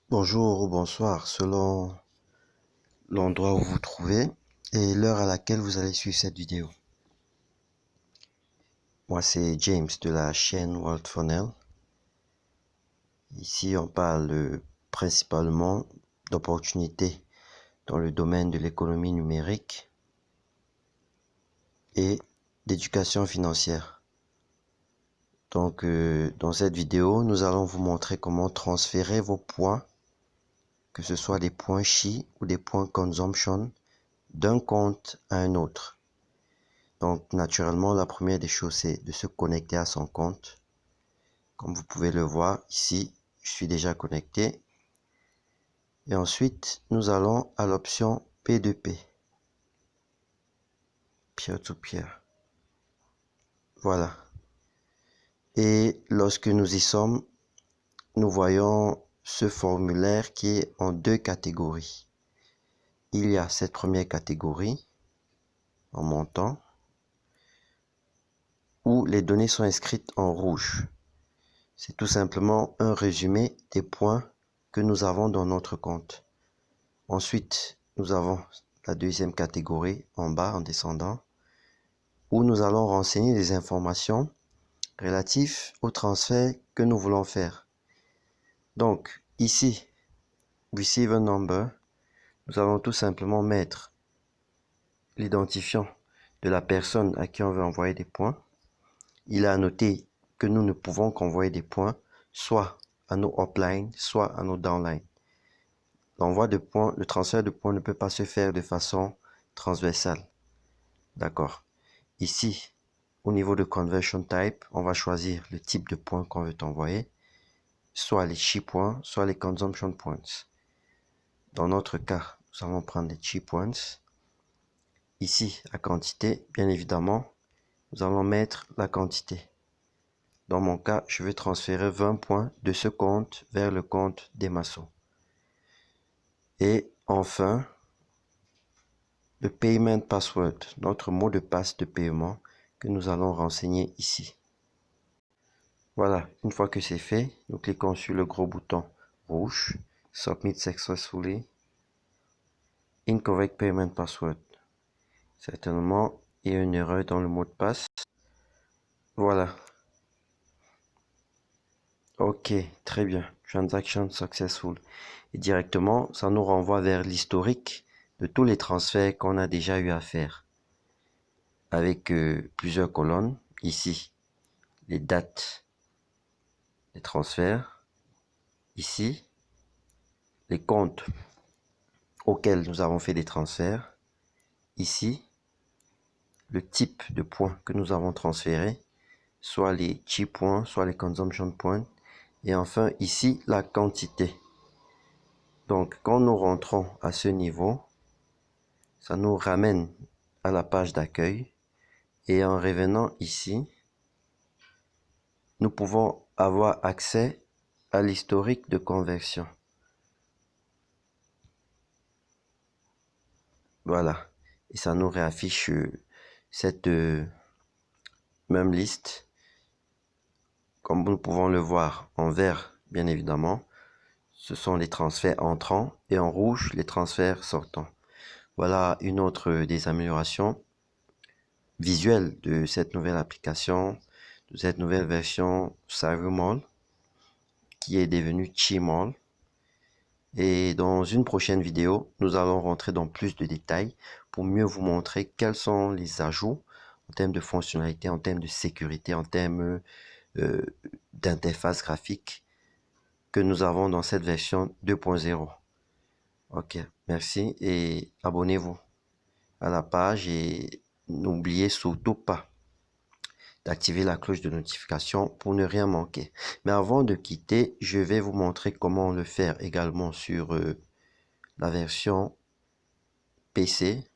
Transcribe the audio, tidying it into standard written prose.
Bonjour ou bonsoir selon l'endroit où vous vous trouvez et l'heure à laquelle vous allez suivre cette vidéo. Moi c'est James de la chaîne World Funnel. Ici on parle principalement d'opportunités dans le domaine de l'économie numérique et d'éducation financière. Donc dans cette vidéo nous allons vous montrer comment transférer vos points, que ce soit des points Chi ou des points Consumption, d'un compte à un autre. Donc, naturellement, la première des choses, c'est de se connecter à son compte. Comme vous pouvez le voir ici, je suis déjà connecté. Et ensuite, nous allons à l'option P2P. Peer-to-peer. Voilà. Et lorsque nous y sommes, nous voyons ce formulaire qui est en deux catégories. Il y a cette première catégorie, en montant, où les données sont inscrites en rouge. C'est tout simplement un résumé des points que nous avons dans notre compte. Ensuite, nous avons la deuxième catégorie en bas en descendant, où nous allons renseigner les informations relatives au transfert que nous voulons faire. Donc, ici, Receiver Number, nous allons tout simplement mettre l'identifiant de la personne à qui on veut envoyer des points. Il est à noter que nous ne pouvons qu'envoyer des points soit à nos uplines, soit à nos downlines. L'envoi de points, le transfert de points ne peut pas se faire de façon transversale. D'accord. Ici, au niveau de Conversion Type, on va choisir le type de points qu'on veut envoyer, soit les Chi points, soit les Consumption Points. Dans notre cas, nous allons prendre les Chi points. Ici, la quantité, bien évidemment, nous allons mettre la quantité. Dans mon cas, je vais transférer 20 points de ce compte vers le compte des maçons. Et enfin, le Payment Password, notre mot de passe de paiement que nous allons renseigner ici. Voilà, une fois que c'est fait, nous cliquons sur le gros bouton rouge, Submit Successfully, Incorrect Payment Password. Certainement, il y a une erreur dans le mot de passe. Voilà. Ok, très bien. Transaction Successful. Et directement, ça nous renvoie vers l'historique de tous les transferts qu'on a déjà eu à faire. Avec plusieurs colonnes. Ici, les dates des transferts. Ici, les comptes auxquels nous avons fait des transferts. Ici, le type de points que nous avons transférés, soit les Chi points, soit les Consumption points. Et enfin, ici, la quantité. Donc, quand nous rentrons à ce niveau, ça nous ramène à la page d'accueil. Et en revenant ici, nous pouvons avoir accès à l'historique de conversion. Voilà. Et ça nous réaffiche cette même liste. Comme nous pouvons le voir en vert, bien évidemment, ce sont les transferts entrants et en rouge, les transferts sortants. Voilà une autre des améliorations visuelles de cette nouvelle application, de cette nouvelle version CyberMall, qui est devenue Chi-Mall. Et dans une prochaine vidéo, nous allons rentrer dans plus de détails pour mieux vous montrer quels sont les ajouts en termes de fonctionnalité, en termes de sécurité, en termes d'interface graphique que nous avons dans cette version 2.0. Ok, merci et abonnez-vous à la page et n'oubliez surtout pas d'activer la cloche de notification pour ne rien manquer. Mais avant de quitter, je vais vous montrer comment le faire également sur la version PC